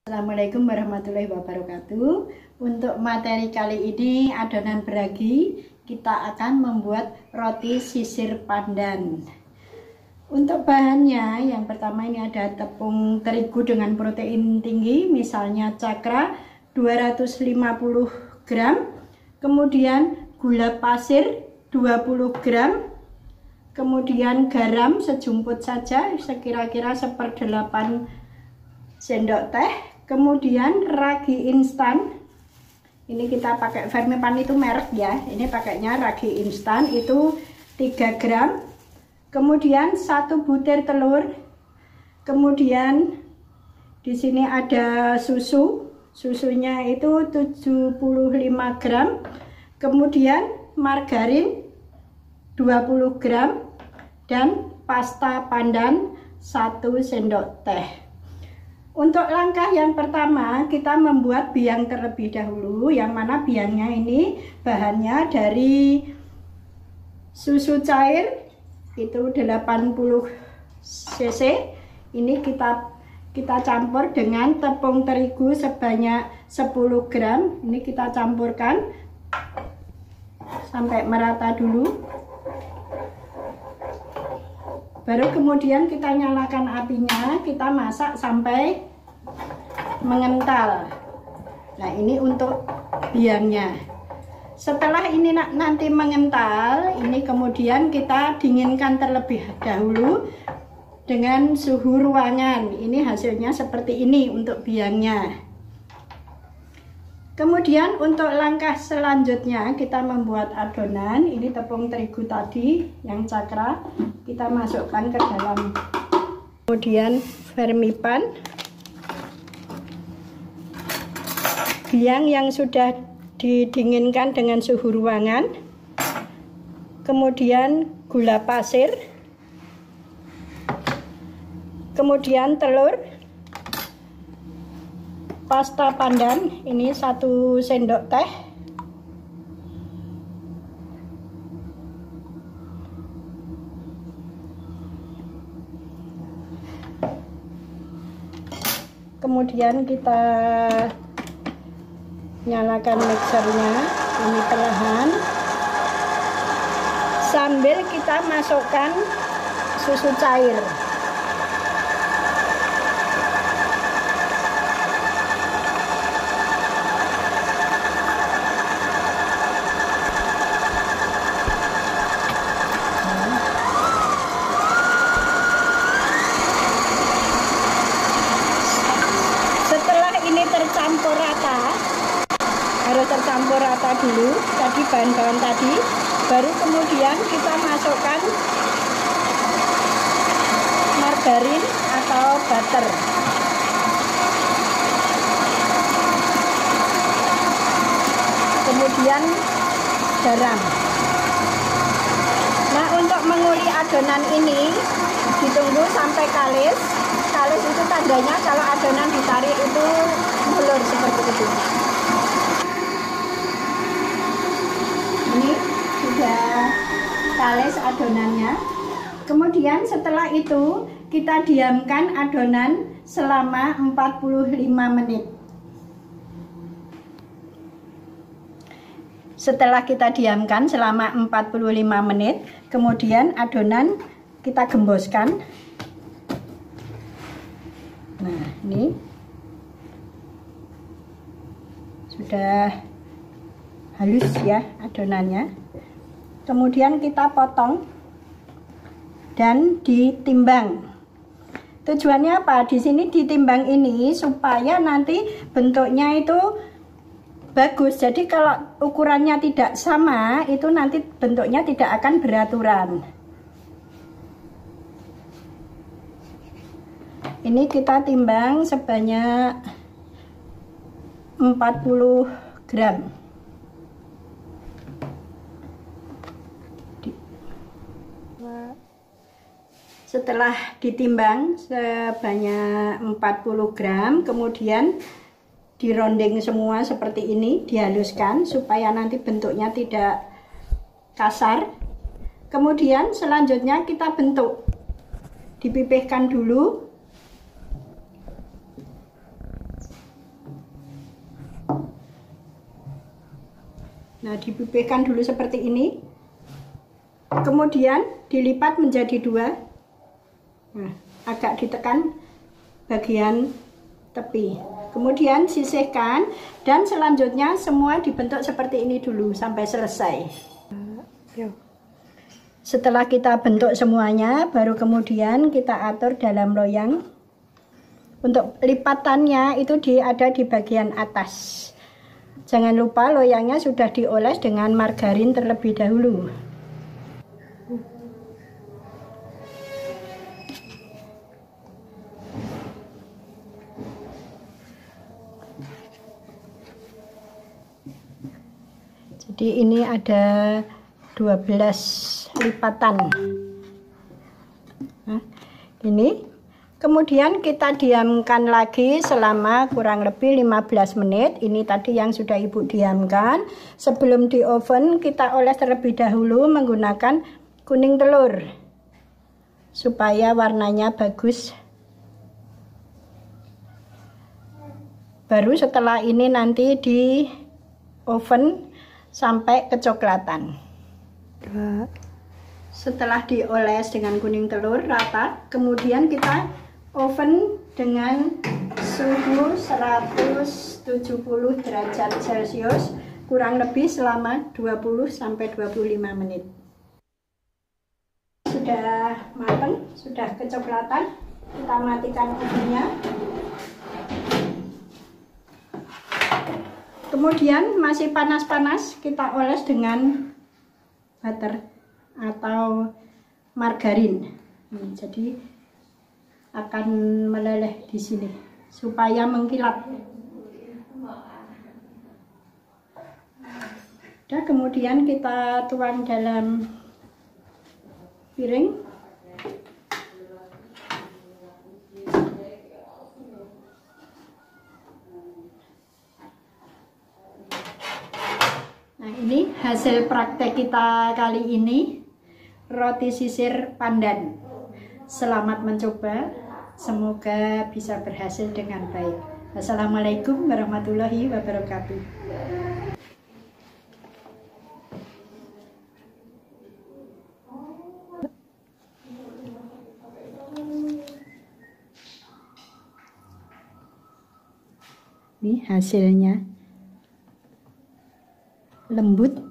Assalamualaikum warahmatullahi wabarakatuh. Untuk materi kali ini adonan beragi, kita akan membuat roti sisir pandan. Untuk bahannya, yang pertama ini ada tepung terigu dengan protein tinggi, misalnya cakra 250 gram, kemudian gula pasir 20 gram, kemudian garam sejumput saja, sekira-kira 1/8 sendok teh. Kemudian ragi instan, ini kita pakai Fermipan, itu merek ya, ini pakainya ragi instan, itu 3 gram. Kemudian 1 butir telur. Kemudian di sini ada susunya itu 75 gram. Kemudian margarin 20 gram dan pasta pandan 1 sendok teh. Untuk langkah yang pertama, kita membuat biang terlebih dahulu, yang mana biangnya ini bahannya dari susu cair itu 80 cc. Ini kita campur dengan tepung terigu sebanyak 10 gram. Ini kita campurkan sampai merata dulu. Baru kemudian kita nyalakan apinya, kita masak sampai mengental. Nah, ini untuk biangnya. Setelah ini nanti mengental, ini kemudian kita dinginkan terlebih dahulu dengan suhu ruangan. Ini hasilnya seperti ini untuk biangnya. Kemudian untuk langkah selanjutnya kita membuat adonan. Ini tepung terigu tadi yang cakra kita masukkan ke dalam. Kemudian Fermipan, biang yang sudah didinginkan dengan suhu ruangan. Kemudian gula pasir. Kemudian telur. Pasta pandan, ini 1 sendok teh. Kemudian kita nyalakan mixernya, ini perlahan, sambil kita masukkan susu cair. Tercampur rata, harus tercampur rata dulu tadi bahan-bahan tadi, baru kemudian kita masukkan margarin atau butter. Kemudian garam. Nah, untuk menguli adonan ini ditunggu sampai kalis. Kalis itu tandanya kalau adonan ditarik itu mulur seperti itu. Ini sudah kalis adonannya. Kemudian setelah itu kita diamkan adonan selama 45 menit. Setelah kita diamkan selama 45 menit, kemudian adonan kita gemboskan. Nah, ini sudah halus ya adonannya. Kemudian kita potong dan ditimbang. Tujuannya apa? Di sini ditimbang ini supaya nanti bentuknya itu bagus. Jadi kalau ukurannya tidak sama, itu nanti bentuknya tidak akan beraturan. Ini kita timbang sebanyak 40 gram. Setelah ditimbang sebanyak 40 gram, kemudian dirondeng semua seperti ini, dihaluskan supaya nanti bentuknya tidak kasar. Kemudian selanjutnya kita bentuk, dipipihkan dulu Nah, dipipihkan dulu seperti ini. Kemudian dilipat menjadi 2. Nah, agak ditekan bagian tepi. Kemudian sisihkan dan selanjutnya semua dibentuk seperti ini dulu sampai selesai. Setelah kita bentuk semuanya, baru kemudian kita atur dalam loyang. Untuk lipatannya itu ada di bagian atas. Jangan lupa loyangnya sudah dioles dengan margarin terlebih dahulu. Jadi ini ada 12 lipatan. Nah, ini kemudian kita diamkan lagi selama kurang lebih 15 menit. Ini tadi yang sudah Ibu diamkan. Sebelum di oven kita oles terlebih dahulu menggunakan kuning telur supaya warnanya bagus. Baru setelah ini nanti di oven sampai kecoklatan. Setelah dioles dengan kuning telur rata, kemudian kita oven dengan suhu 170 derajat Celcius kurang lebih selama 20-25 menit. Sudah matang, sudah kecoklatan, kita matikan ovennya. Kemudian masih panas-panas kita oles dengan butter atau margarin. Jadi akan meleleh di sini supaya mengkilap. Dan kemudian kita tuang dalam piring. Nah, ini hasil praktek kita kali ini, roti sisir pandan. Selamat mencoba, semoga bisa berhasil dengan baik. Wassalamualaikum warahmatullahi wabarakatuh. Ini hasilnya, lembut.